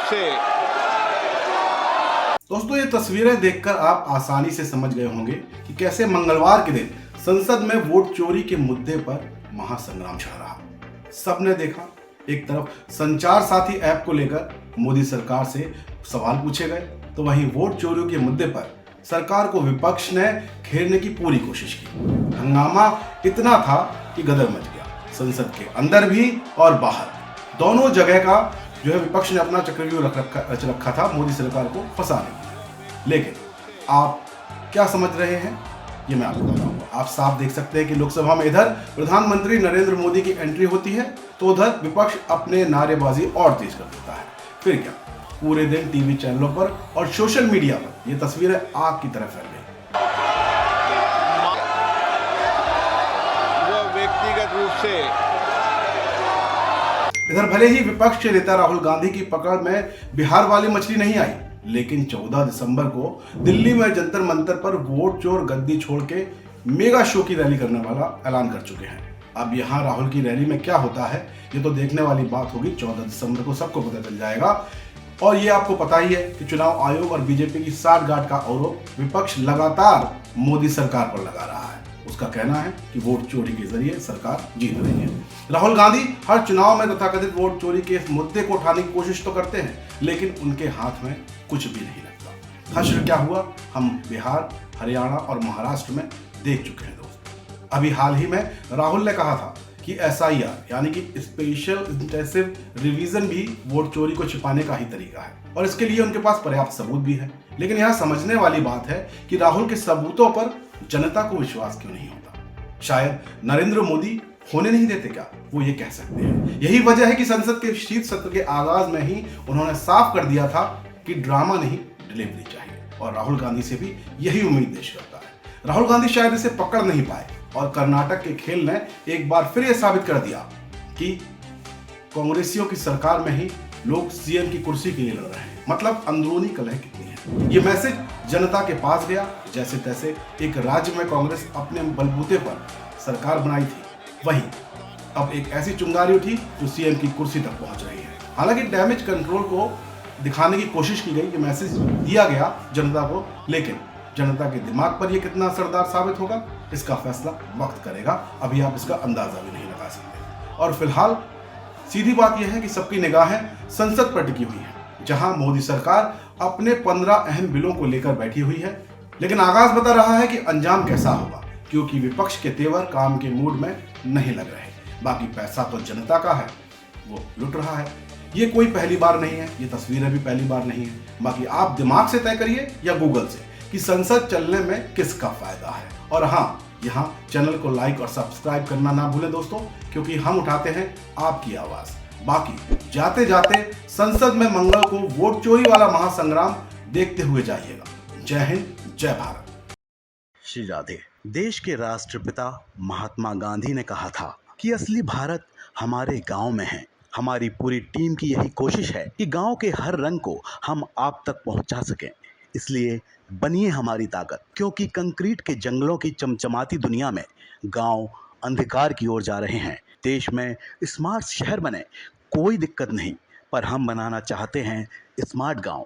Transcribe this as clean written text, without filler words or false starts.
से। दोस्तों, ये तस्वीरें देखकर आप आसानी से समझ गए होंगे कि कैसे मंगलवार के दिन संसद में वोट चोरी के मुद्दे पर महासंग्राम छिड़ रहा। सबने देखा, एक तरफ संचार साथी ऐप को लेकर मोदी सरकार से सवाल पूछे गए, तो वहीं वोट चोरी के मुद्दे पर सरकार को विपक्ष ने घेरने की पूरी कोशिश की। हंगामा इतना था कि गदर मच गया। संसद के अंदर भी और बाहर दोनों जगह का जो है विपक्ष ने अपना चक्रव्यूह रच रखा था मोदी सरकार को फंसाने के लिए। लेकिन आप क्या समझ रहे हैं, ये मैं आपको बताऊंगा। आप साफ देख सकते हैं कि लोकसभा में इधर प्रधानमंत्री नरेंद्र मोदी की एंट्री होती है तो उधर विपक्ष अपने नारेबाजी और तेज कर देता है। फिर क्या, पूरे दिन टीवी चैनलों पर और सोशल मीडिया पर ये तस्वीरें आग की तरह फैल गई। वो व्यक्तिगत रूप से इधर भले ही विपक्ष के नेता राहुल गांधी की पकड़ में बिहार वाली मछली नहीं आई, लेकिन 14 दिसंबर को दिल्ली में जंतर मंतर पर वोट चोर गद्दी छोड़ के मेगा शो की रैली करने वाला ऐलान कर चुके हैं। अब यहाँ राहुल की रैली में क्या होता है ये तो देखने वाली बात होगी। 14 दिसंबर को सबको पता चल जाएगा। और ये आपको पता ही है कि चुनाव आयोग और बीजेपी की साठगांठ का आरोप विपक्ष लगातार मोदी सरकार पर लगा रहा है। उसका कहना है कि वोट चोरी के जरिए सरकार जीत रही है। राहुल गांधी हर चुनाव में तथाकथित वोट चोरी के इस मुद्दे को उठाने की कोशिश तो करते हैं, लेकिन उनके हाथ में कुछ भी नहीं लगता। हश्र क्या हुआ हम बिहार, हरियाणा और महाराष्ट्र में देख चुके हैं दोस्तों। अभी हाल ही में राहुल ने कहा था कि एसआईआर यानी कि स्पेशल इंटेंसिव रिवीजन भी वोट चोरी को छिपाने का ही तरीका है और इसके लिए उनके पास पर्याप्त सबूत भी है। लेकिन यहाँ समझने वाली बात है कि राहुल के सबूतों पर जनता को विश्वास क्यों नहीं होता। शायद नरेंद्र मोदी होने नहीं देते क्या, वो ये कह सकते हैं। यही वजह है कि संसद के शीत सत्र के आगाज में ही उन्होंने साफ कर दिया था कि ड्रामा नहीं डिलीवरी चाहिए, और राहुल गांधी से भी यही उम्मीद देश करता है। राहुल गांधी शायद इसे पकड़ नहीं पाए और कर्नाटक के खेल ने एक बार फिर यह साबित कर दिया कि कांग्रेसियों की सरकार में ही लोग सीएम की कुर्सी के लिए लड़ रहे हैं। मतलब अंदरूनी कलह कितनी है। ये मैसेज जनता के पास गया। जैसे तैसे एक राज्य में कांग्रेस अपने बलबूते पर सरकार बनाई थी, वहीं अब एक ऐसी चुंगारी उठी जो सीएम की कुर्सी तक पहुंच रही है। हालांकि डैमेज कंट्रोल को दिखाने की कोशिश की गई, ये मैसेज दिया गया जनता को, लेकिन जनता के दिमाग पर यह कितना असरदार साबित होगा इसका फैसला वक्त करेगा। अभी आप इसका अंदाजा भी नहीं लगा सकते। और फिलहाल सीधी बात यह है कि सबकी निगाहें संसद पर टिकी हुई है, जहां मोदी सरकार अपने 15 अहम बिलों को लेकर बैठी हुई है। लेकिन आगाज बता रहा है कि अंजाम कैसा होगा, क्योंकि विपक्ष के तेवर काम के मूड में नहीं लग रहे। बाकी पैसा तो जनता का है, वो लुट रहा है। ये कोई पहली बार नहीं है, ये तस्वीरें भी पहली बार नहीं है। बाकी आप दिमाग से तय करिए या गूगल से कि संसद चलने में किसका फायदा है। और हाँ, यहाँ चैनल को लाइक और सब्सक्राइब करना ना भूलें दोस्तों, क्योंकि हम उठाते हैं आपकी आवाज। बाकी जाते जाते संसद में मंगल को वोट चोरी वाला महासंग्राम देखते हुए जाइएगा। जय हिंद, जय भारत। श्री राधे। देश के राष्ट्रपिता महात्मा गांधी ने कहा था कि असली भारत हमारे गांव में है। हमारी पूरी टीम की यही कोशिश है कि गांव के हर रंग को हम आप तक पहुंचा सकें। इसलिए बनिए हमारी ताकत, क्योंकि कंक्रीट के जंगलों की चमचमाती दुनिया में गांव अंधकार की ओर जा रहे हैं। देश में स्मार्ट शहर बने, कोई दिक्कत नहीं, पर हम बनाना चाहते हैं स्मार्ट गांव।